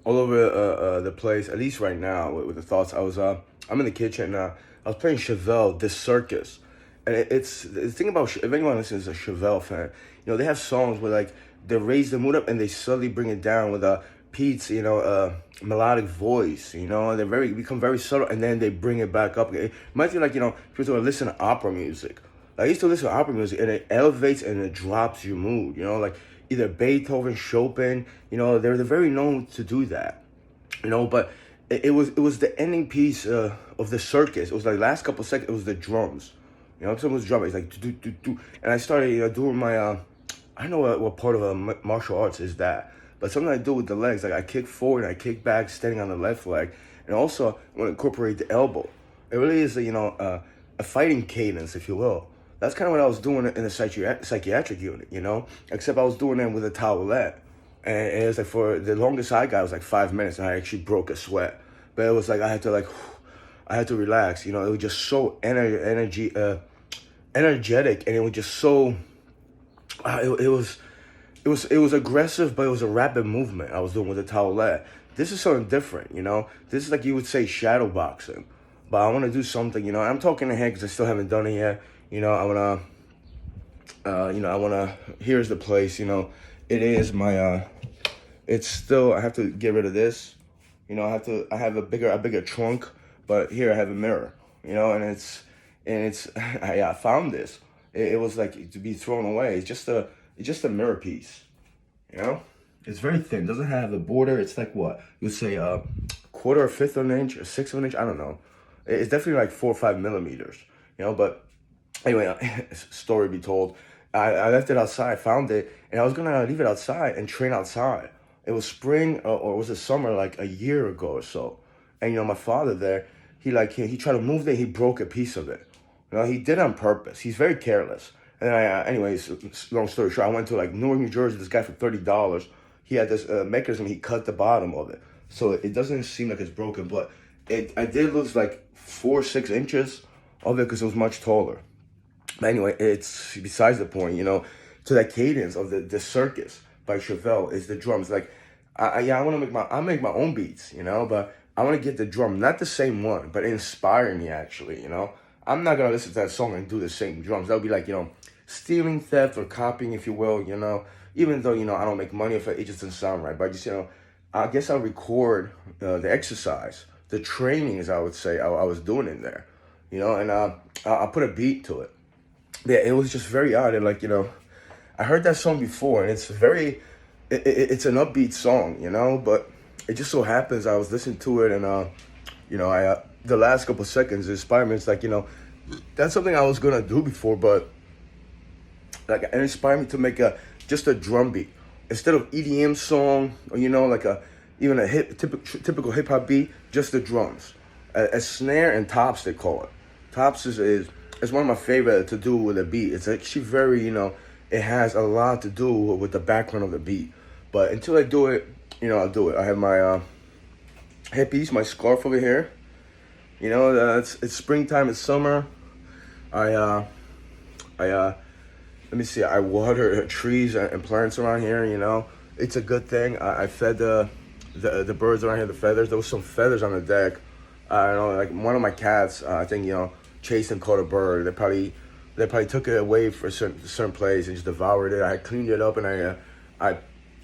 all over the place. At least right now with the thoughts. I'm in the kitchen. I was playing Chevelle, This Circus, and it's the thing about if anyone listens is a Chevelle fan, they have songs where like they raise the mood up and they subtly bring it down with Pete's melodic voice, and they become very subtle, and then they bring it back up. It reminds me like people listen to opera music. I used to listen to opera music, and it elevates and it drops your mood. Like either Beethoven, Chopin. They're very known to do that. But it was the ending piece of the circus. It was like last couple seconds. It was the drums. Someone was drumming. It's like do do do, and I started doing my I don't know what part of martial arts is that, but something I do with the legs. Like I kick forward, and I kick back, standing on the left leg, and also I want to incorporate the elbow. It really is a fighting cadence, if you will. That's kind of what I was doing in the psychiatric unit, except I was doing it with a towelette. And it was like for the longest I got, it was like 5 minutes, and I actually broke a sweat. But it was like I had to I had to relax. It was just so energetic, and it was just so. It was aggressive, but it was a rapid movement I was doing with the towelette. This is something different. This is like you would say shadow boxing, but I want to do something. I'm talking ahead because I still haven't done it yet. I wanna. I wanna. Here's the place. It is my. It's still. I have to get rid of this. I have a bigger trunk, but here I have a mirror. And it's. I found this. It was like to be thrown away. It's just a mirror piece. It's very thin. Doesn't have a border. It's like what you would say a quarter or fifth of an inch or sixth of an inch. I don't know. It's definitely like 4 or 5 millimeters. But anyway, story be told. I left it outside, found it, and I was gonna leave it outside and train outside. It was spring or was it summer, like a year ago or so. And my father there, he tried to move it, he broke a piece of it. He did it on purpose. He's very careless. And then anyways, long story short, I went to like Newark, New Jersey. This guy for $30. He had this mechanism. He cut the bottom of it, so it doesn't seem like it's broken. But I did lose like 4 or 6 inches of it because it was much taller. But anyway, it's besides the point. To that cadence of the circus by Chevelle is the drums. Like, I want to make my own beats. But I want to get the drum, not the same one, but inspire me actually. I'm not gonna listen to that song and do the same drums. That would be like stealing, theft, or copying, if you will. Even though I don't make money if it just doesn't sound right. But just I guess I'll record the exercise, the training, as I would say, I was doing in there. And I'll put a beat to it. Yeah, it was just very odd. And I heard that song before, and it's it's an upbeat song, but it just so happens I was listening to it, and the last couple seconds inspired me. It's like that's something I was gonna do before, but like it inspired me to make just a drum beat instead of EDM song, or like even a typical hip hop beat, just the drums, a snare and tops they call it. Tops is one of my favorite to do with a beat. It's actually very it has a lot to do with the background of the beat. But until I do it, I'll do it. I have my headpiece, my scarf over here. It's springtime, it's summer. I let me see. I water trees and plants around here. It's a good thing. I fed the birds around here, the feathers. There was some feathers on the deck. I don't know, like one of my cats. I think chased and caught a bird. They probably took it away for a certain place and just devoured it. I cleaned it up, and I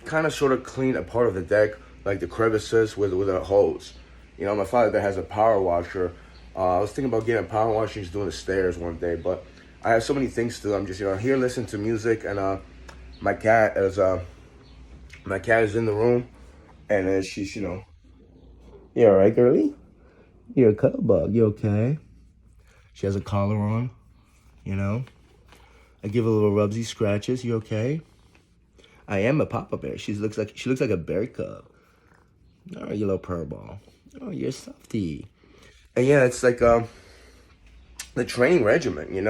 kind of sort of cleaned a part of the deck, like the crevices with a hose. My father there has a power washer. I was thinking about getting a power washer and just doing the stairs one day, but I have so many things to do. I'm just here listening to music, and my cat is in the room, and she's you all right, girly? You're a cuddle bug. You okay? She has a collar on. I give her little rubsy scratches. You okay? I am a papa bear. She looks like a bear cub. All right, you little purr ball. Oh, you're softy. And yeah, it's like the training regimen. And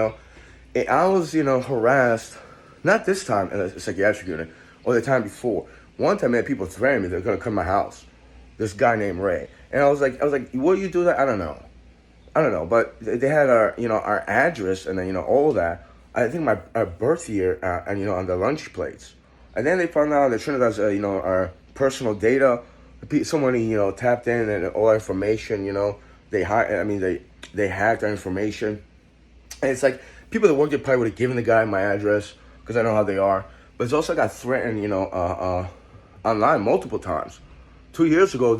I was harassed, not this time in a psychiatric unit, or the time before. One time I had people threatening me they're gonna come to my house. This guy named Ray, and I was like, what do you do that? I don't know, but they had our address and then all that. I think our birth year and on the lunch plates, and then they found out that Trinidad's our personal data, somebody, tapped in and all our information, they hacked our information. And it's like, people that worked there probably would have given the guy my address, because I know how they are. But it's also got threatened, online multiple times. 2 years ago,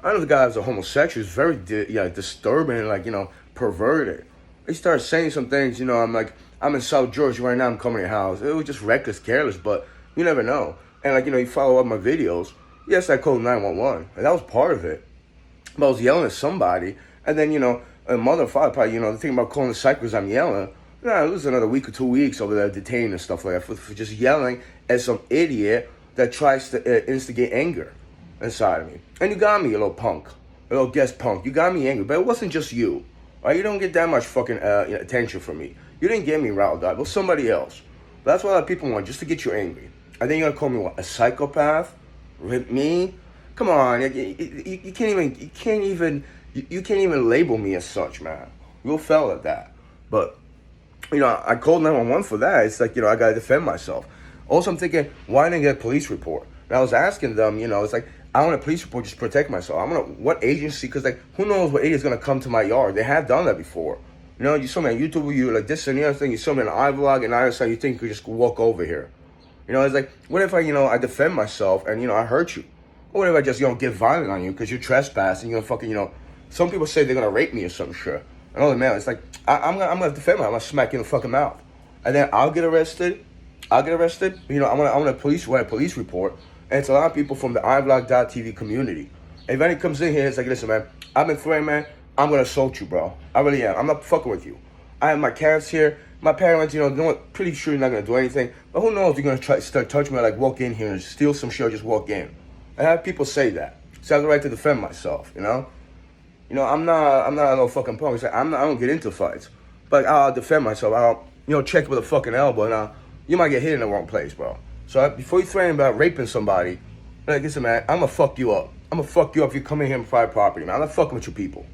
I know the guy was a homosexual. He's very disturbing and perverted. He started saying some things. I'm like, I'm in South Georgia right now. I'm coming to your house. It was just reckless, careless, but you never know. And you follow up my videos. Yes, I called 911, and that was part of it. But I was yelling at somebody, and then a mother and father probably they're thinking about calling the psych because I'm yelling. Nah, it was another week or 2 weeks over there detained and stuff like that for just yelling at some idiot that tries to instigate anger inside of me. And you got me, you little punk, a little guest punk. You got me angry, but it wasn't just you. Right? You don't get that much fucking attention from me. You didn't get me riled up. It was somebody else. But that's what a lot of people want, just to get you angry. And then you're gonna call me what? A psychopath? Rip me? Come on, you can't even label me as such, man. You'll fail at that. But I called 911 for that. It's like, I gotta defend myself. Also, I'm thinking, why didn't I get a police report? And I was asking them, it's like, I want a police report just to protect myself. What agency? Because who knows what agency is gonna come to my yard? They have done that before. You saw me on YouTube, you like this and the other thing. You saw me on an iVlog, and I understand you think you could just walk over here. It's like, what if I defend myself and I hurt you? Or what if I just get violent on you because you're trespassing? Some people say they're gonna rape me or some shit. And all the man, it's like I'm gonna defend myself. I'm gonna smack you in the fucking mouth, and then I'll get arrested. I'm gonna write a police report. And it's a lot of people from the iVlog.tv community. And if anyone comes in here, it's like, listen, man, I've been threatened, man. I'm gonna assault you, bro. I really am. I'm not fucking with you. I have my cats here. My parents, pretty sure you're not gonna do anything. But who knows? You're gonna start touching me, walk in here and steal some shit or just walk in. I have people say that. So I have the right to defend myself. I'm not a little fucking punk. It's like, I don't get into fights, but I'll defend myself. I'll check with a fucking elbow, and you might get hit in the wrong place, bro. So before you threaten about raping somebody, listen, man, I'm gonna fuck you up. I'm gonna fuck you up if you come in here and private property, man. I'm not fucking with you people.